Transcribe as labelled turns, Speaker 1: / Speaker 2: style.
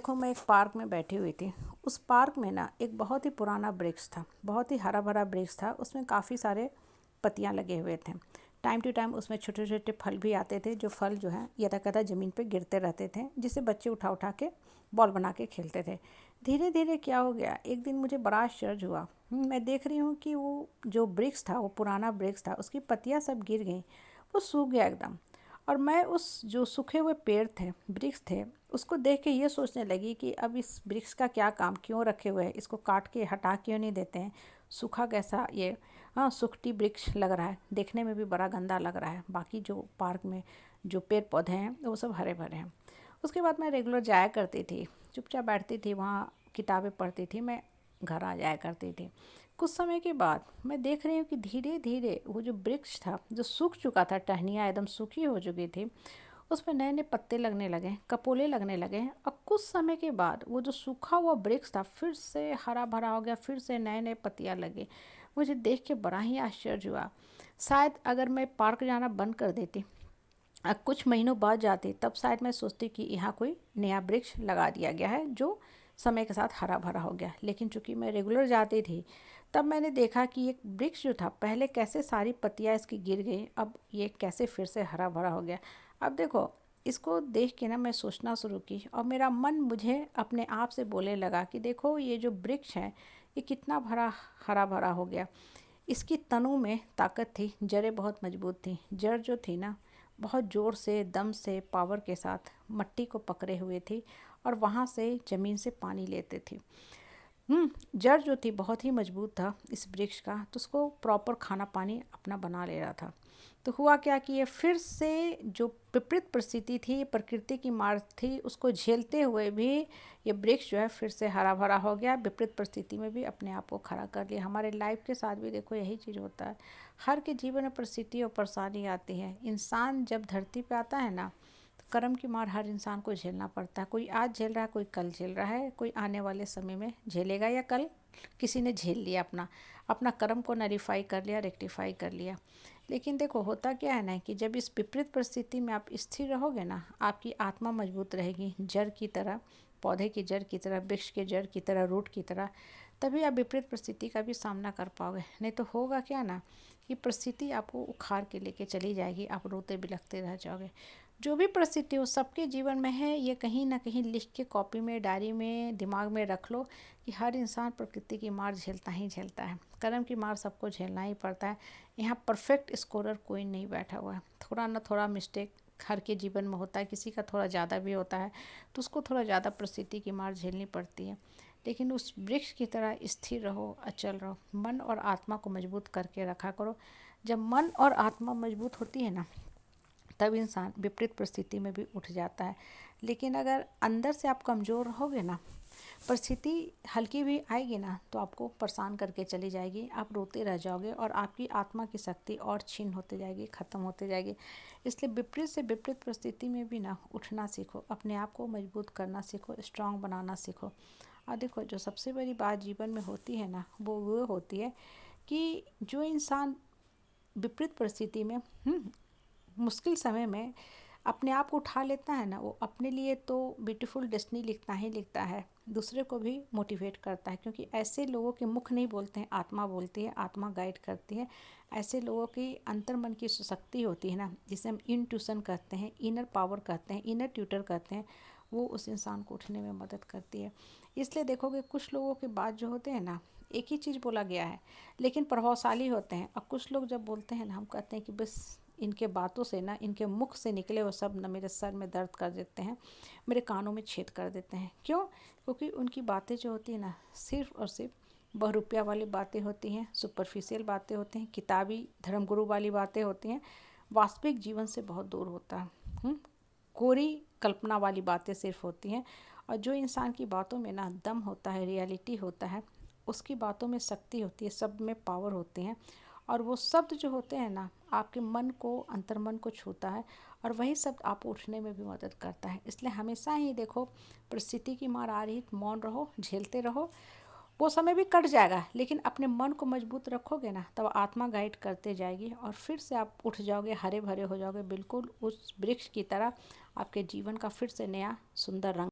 Speaker 1: देखो, मैं एक पार्क में बैठी हुई थी। उस पार्क में ना एक बहुत ही पुराना वृक्ष था, बहुत ही हरा भरा वृक्ष था। उसमें काफ़ी सारे पत्तियां लगे हुए थे। टाइम टू टाइम उसमें छोटे छोटे फल भी आते थे, जो फल जो है यथाकथा ज़मीन पे गिरते रहते थे, जिसे बच्चे उठा उठा के बॉल बना के खेलते थे। धीरे धीरे क्या हो गया, एक दिन मुझे बड़ा आश्चर्य हुआ। मैं देख रही हूँ कि वो जो वृक्ष था, वो पुराना वृक्ष था, उसकी पत्तियाँ सब गिर गई, वो सूख गया एकदम। और मैं उस जो सूखे हुए पेड़ थे, वृक्ष थे, उसको देख के ये सोचने लगी कि अब इस वृक्ष का क्या काम, क्यों रखे हुए हैं, इसको काट के हटा क्यों नहीं देते हैं। सूखा कैसा ये, हाँ, सुखटी वृक्ष लग रहा है, देखने में भी बड़ा गंदा लग रहा है। बाकी जो पार्क में जो पेड़ पौधे हैं वो सब हरे भरे हैं। उसके बाद मैं रेगुलर जाया करती थी, चुपचाप बैठती थी वहाँ, किताबें पढ़ती थी, मैं घर आ जाया करती थी। कुछ समय के बाद मैं देख रही हूँ कि धीरे धीरे वो जो वृक्ष था, जो सूख चुका था, टहनियाँ एकदम सूखी हो चुकी थी, उसमें नए नए पत्ते लगने लगे, कपोले लगने लगे। और कुछ समय के बाद वो जो सूखा हुआ वृक्ष था फिर से हरा भरा हो गया, फिर से नए नए पत्तियाँ लगे। मुझे देख के बड़ा ही आश्चर्य हुआ। शायद अगर मैं पार्क जाना बंद कर देती, कुछ महीनों बाद जाती, तब शायद मैं सोचती कि यहाँ कोई नया वृक्ष लगा दिया गया है जो समय के साथ हरा भरा हो गया। लेकिन चूंकि मैं रेगुलर जाती थी, तब मैंने देखा कि एक वृक्ष जो था, पहले कैसे सारी पत्तियाँ इसकी गिर गई, अब ये कैसे फिर से हरा भरा हो गया। अब देखो, इसको देख के ना मैं सोचना शुरू की, और मेरा मन मुझे अपने आप से बोलने लगा कि देखो, ये जो वृक्ष है ये कितना भरा हरा भरा हो गया। इसकी तनों में ताकत थी, जड़ें बहुत मजबूत थी। जड़ जो थी ना, बहुत ज़ोर से, दम से, पावर के साथ मट्टी को पकड़े हुए थी, और वहाँ से ज़मीन से पानी लेते थे। जड़ जो थी बहुत ही मजबूत था इस वृक्ष का, तो उसको प्रॉपर खाना पानी अपना बना ले रहा था। तो हुआ क्या कि ये फिर से जो विपरीत परिस्थिति थी, प्रकृति की मार थी, उसको झेलते हुए भी ये वृक्ष जो है फिर से हरा भरा हो गया। विपरीत परिस्थिति में भी अपने आप को खड़ा कर लिया। हमारे लाइफ के साथ भी देखो यही चीज़ होता है। हर के जीवन में परिस्थिति और परेशानी आती है। इंसान जब धरती पे आता है ना, तो कर्म की मार हर इंसान को झेलना पड़ता है। कोई आज झेल रहा है, कोई कल झेल रहा है, कोई आने वाले समय में झेलेगा, या कल किसी ने झेल लिया, अपना अपना कर्म को नरीफाई कर लिया, रेक्टिफाई कर लिया। लेकिन देखो, होता क्या है ना कि जब इस विपरीत परिस्थिति में आप स्थिर रहोगे ना, आपकी आत्मा मजबूत रहेगी, जड़ की तरह, पौधे की जड़ की तरह, वृक्ष के जड़ की तरह, रूट की तरह, तभी आप विपरीत परिस्थिति का भी सामना कर पाओगे। नहीं तो होगा क्या ना कि परिस्थिति आपको उखाड़ के लेके चली जाएगी, आप रोते बिलखते रह जाओगे। जो भी परिस्थिति हो, सबके जीवन में है, ये कहीं ना कहीं लिख के कॉपी में, डायरी में, दिमाग में रख लो कि हर इंसान प्रकृति की मार झेलता ही झेलता है। कर्म की मार सबको झेलना ही पड़ता है। यहाँ परफेक्ट स्कोरर कोई नहीं बैठा हुआ है। थोड़ा ना थोड़ा मिस्टेक हर के जीवन में होता है, किसी का थोड़ा ज़्यादा भी होता है, तो उसको थोड़ा ज़्यादा परिस्थिति की मार झेलनी पड़ती है। लेकिन उस वृक्ष की तरह स्थिर रहो, अचल रहो, मन और आत्मा को मजबूत करके रखा करो। जब मन और आत्मा मजबूत होती है ना, तब इंसान विपरीत परिस्थिति में भी उठ जाता है। लेकिन अगर अंदर से आप कमज़ोर रहोगे ना, परिस्थिति हल्की भी आएगी ना, तो आपको परेशान करके चली जाएगी, आप रोते रह जाओगे, और आपकी आत्मा की शक्ति और छीन होते जाएगी, ख़त्म होते जाएगी। इसलिए विपरीत से विपरीत परिस्थिति में भी ना उठना सीखो, अपने आप को मजबूत करना सीखो, स्ट्रांग बनाना सीखो। और देखो, जो सबसे बड़ी बात जीवन में होती है ना, वो होती है कि जो इंसान विपरीत परिस्थिति में, मुश्किल समय में अपने आप को उठा लेता है ना, वो अपने लिए तो ब्यूटीफुल डेस्टिनी लिखता ही लिखता है, दूसरे को भी मोटिवेट करता है। क्योंकि ऐसे लोगों के मुख नहीं बोलते हैं, आत्मा बोलती है, आत्मा गाइड करती है। ऐसे लोगों की अंतर मन की शक्ति होती है ना, जिसे हम इंट्यूशन कहते हैं, इनर पावर कहते हैं, इनर ट्यूटर कहते हैं, वो उस इंसान को उठने में मदद करती है। इसलिए देखोगे, कुछ लोगों के बात जो होते हैं ना, एक ही चीज़ बोला गया है, लेकिन प्रभावशाली होते हैं। और कुछ लोग जब बोलते हैं ना, हम कहते हैं कि बस इनके बातों से ना, इनके मुख से निकले वो शब्द ना मेरे सर में दर्द कर देते हैं, मेरे कानों में छेद कर देते हैं। क्यों? क्योंकि उनकी बातें जो होती हैं ना, सिर्फ और सिर्फ बहुरुपया वाली बातें होती हैं, सुपरफिशियल बातें होती हैं, किताबी धर्मगुरु वाली बातें होती हैं, वास्तविक जीवन से बहुत दूर होता है। कोरी कल्पना वाली बातें सिर्फ होती हैं। और जो इंसान की बातों में ना दम होता है, रियलिटी होता है, उसकी बातों में शक्ति होती है, शब्द में पावर होती है। और वो शब्द जो होते हैं ना, आपके मन को, अंतर्मन को छूता है, और वही शब्द आपको उठने में भी मदद करता है। इसलिए हमेशा ही देखो, परिस्थिति की मार आ रही तो मौन रहो, झेलते रहो, वो समय भी कट जाएगा, लेकिन अपने मन को मजबूत रखोगे ना, तब आत्मा गाइड करते जाएगी, और फिर से आप उठ जाओगे, हरे भरे हो जाओगे, बिल्कुल उस वृक्ष की तरह। आपके जीवन का फिर से नया सुंदर रंग